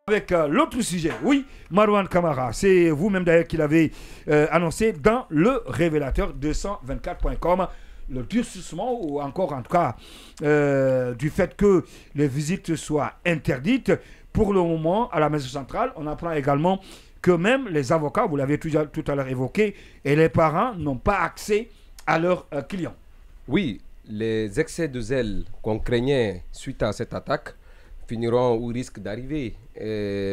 Avec l'autre sujet, oui, Marouane Camara, c'est vous-même d'ailleurs qui l'avez annoncé dans le révélateur 224.com, le durcissement ou encore en tout cas du fait que les visites soient interdites. Pour le moment, à la maison centrale, on apprend également que même les avocats, vous l'avez tout à l'heure évoqué, et les parents n'ont pas accès à leurs clients. Oui, les excès de zèle qu'on craignait suite à cette attaque finiront ou risquent d'arriver,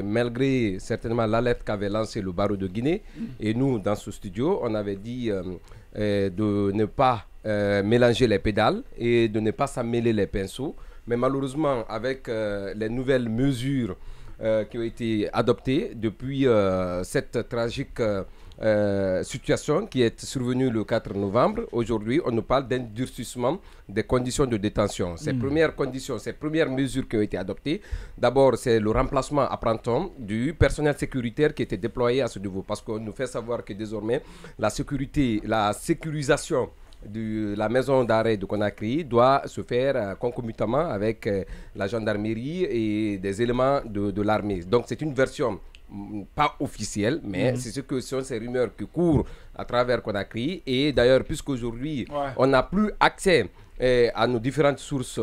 malgré certainement l'alerte qu'avait lancé le barreau de Guinée. Et nous, dans ce studio, on avait dit de ne pas mélanger les pédales et de ne pas s'emmêler les pinceaux. Mais malheureusement, avec les nouvelles mesures qui ont été adoptées depuis cette tragique situation qui est survenue le 4 novembre. Aujourd'hui, on nous parle d'un durcissement des conditions de détention. Ces premières conditions, ces premières mesures qui ont été adoptées, d'abord, c'est le remplacement à temps du personnel sécuritaire qui était déployé à ce niveau. Parce qu'on nous fait savoir que désormais, la sécurisation de la maison d'arrêt de Conakry doit se faire concomitamment avec la gendarmerie et des éléments de l'armée. Donc, c'est une version pas officielle, mais c'est ce que sont ces rumeurs qui courent à travers Conakry. Et d'ailleurs, puisqu'aujourd'hui, on n'a plus accès à nos différentes sources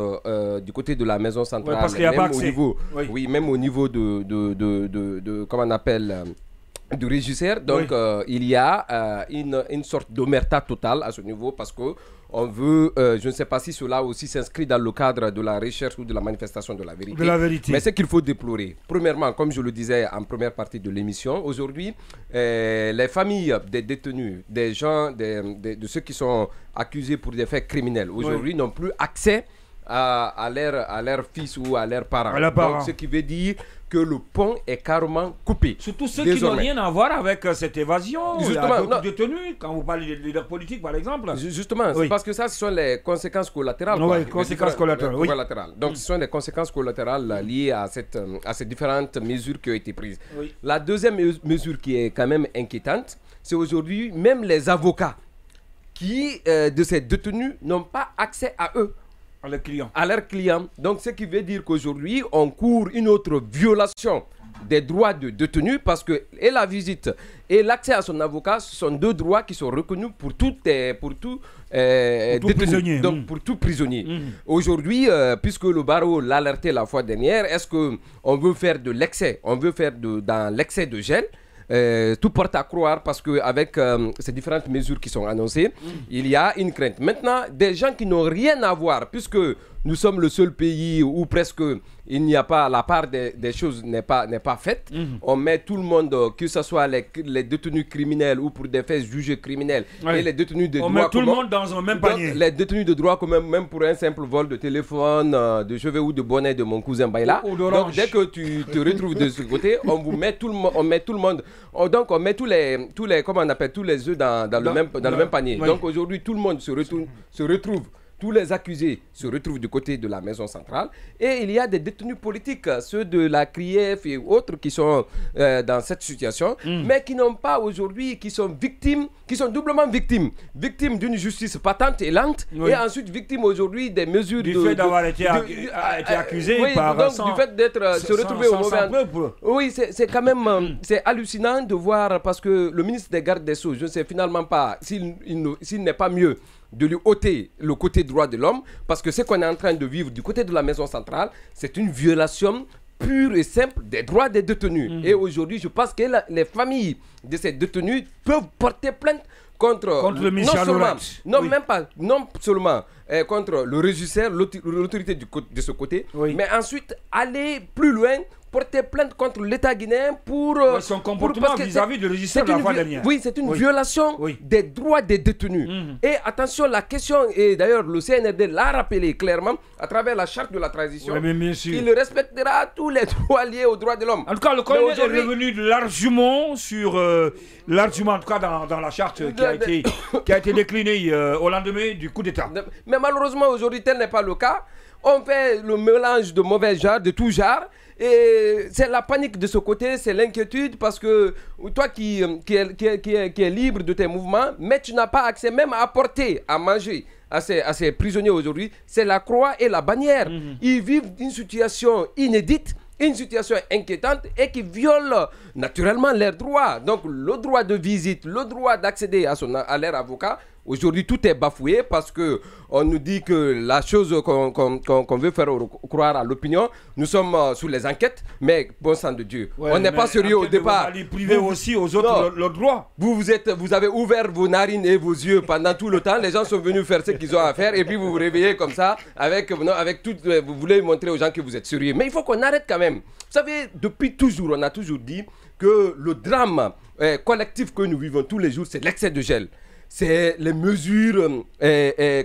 du côté de la maison centrale, parce qu'il n'y a pas accès. Même au niveau de comment on appelle du régisseur. Donc, il y a une sorte d'omerta totale à ce niveau parce que on veut, je ne sais pas si cela aussi s'inscrit dans le cadre de la recherche ou de la manifestation de la vérité. Mais ce qu'il faut déplorer, premièrement, comme je le disais en première partie de l'émission, aujourd'hui, les familles des détenus, des gens, de ceux qui sont accusés pour des faits criminels, aujourd'hui n'ont plus accès à leur fils ou à leurs parents. Donc, ce qui veut dire que le pont est carrément coupé. Surtout ceux qui n'ont rien à voir avec cette évasion. Justement, il y a d'autres détenus, quand vous parlez de leaders politiques par exemple. Justement, parce que ça, ce sont les conséquences collatérales. Donc, ce sont les conséquences collatérales liées à ces différentes mesures qui ont été prises. La deuxième mesure qui est quand même inquiétante, c'est aujourd'hui, même les avocats de ces détenus n'ont pas accès à eux. À leurs clients. Donc, ce qui veut dire qu'aujourd'hui, on court une autre violation des droits de détenus parce que et la visite et l'accès à son avocat, ce sont deux droits qui sont reconnus pour tout prisonnier. Donc, pour tout prisonnier. Aujourd'hui, puisque le barreau l'a alerté la fois dernière, est-ce qu'on veut faire de l'excès? On veut faire dans l'excès de gel. Tout porte à croire parce qu'avec ces différentes mesures qui sont annoncées, il y a une crainte. Maintenant, des gens qui n'ont rien à voir, puisque nous sommes le seul pays où presque il n'y a pas, la part des choses n'est pas faite. On met tout le monde, que ce soit les détenus criminels ou pour des faits jugés criminels, et les détenus de droit commun. On met tout le monde dans un même panier. Les détenus de droit commun, même pour un simple vol de téléphone, de cheveux ou de bonnet de mon cousin Baïla. Donc dès que tu te retrouves de ce côté, on met tout le monde. Donc on met tous les comment on appelle, tous les œufs dans le même panier. Donc aujourd'hui tout le monde se retrouve. Tous les accusés se retrouvent du côté de la maison centrale et il y a des détenus politiques, ceux de la CRIEF et autres qui sont dans cette situation, mais qui n'ont pas aujourd'hui, qui sont doublement victimes d'une justice patente et lente et ensuite victimes aujourd'hui des mesures du fait d'avoir été accusé par donc du fait d'être se retrouver au mauvais endroit. Oui, c'est quand même c'est hallucinant de voir parce que le ministre des Gardes des Sceaux, je ne sais finalement pas s'il n'est pas mieux de lui ôter le côté droit de l'homme, parce que ce qu'on est en train de vivre du côté de la maison centrale, c'est une violation pure et simple des droits des détenus. Et aujourd'hui, je pense que les familles de ces détenus peuvent porter plainte contre le Michel non seulement contre le régisseur, l'autorité de ce côté, mais ensuite aller plus loin, porter plainte contre l'État guinéen pour son comportement vis-à-vis du régisseur de la fois dernière. Oui, c'est une violation des droits des détenus. Et attention, la question, et d'ailleurs le CNRD l'a rappelé clairement à travers la charte de la transition, il respectera tous les droits liés aux droits de l'homme. En tout cas, le colonel est revenu largement sur l'argument, en tout cas dans la charte qui a été déclinée au lendemain du coup d'État. Mais malheureusement, aujourd'hui, tel n'est pas le cas. On fait le mélange de mauvais genre, de tout genre. Et c'est la panique de ce côté, c'est l'inquiétude parce que toi qui est libre de tes mouvements, mais tu n'as pas accès même à apporter, à manger à ces prisonniers aujourd'hui, c'est la croix et la bannière. Ils vivent une situation inédite une situation inquiétante et qui viole naturellement leurs droits. Donc le droit de visite, le droit d'accéder à leur avocat. Aujourd'hui, tout est bafoué parce qu'on nous dit que la chose qu'on veut faire croire à l'opinion, nous sommes sous les enquêtes, mais bon sang de Dieu, on n'est pas sérieux au départ. Priver aussi aux autres le droit. Vous avez ouvert vos narines et vos yeux pendant tout le temps. Les gens sont venus faire ce qu'ils ont à faire et puis vous vous réveillez comme ça avec tout. Vous voulez montrer aux gens que vous êtes sérieux. Mais il faut qu'on arrête quand même. Vous savez, depuis toujours, on a toujours dit que le drame collectif que nous vivons tous les jours, c'est l'excès de gel. C'est les mesures,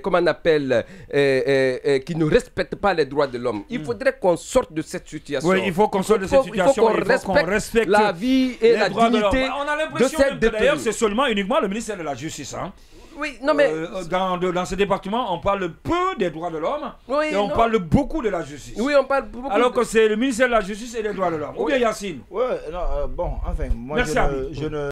comment on appelle, qui ne respectent pas les droits de l'homme. Il faudrait qu'on sorte de cette situation. Oui, il faut qu'on sorte de cette situation. Il faut qu'on respecte la vie et la dignité on a l'impression que d'ailleurs, c'est seulement uniquement le ministère de la Justice. Hein. Oui, non mais... dans ce département, on parle peu des droits de l'homme et on parle beaucoup de la justice. Oui, on parle beaucoup. Alors que c'est le ministère de la Justice et des droits de l'homme. Ou bien Yacine. Oui, bon, enfin, moi je ne...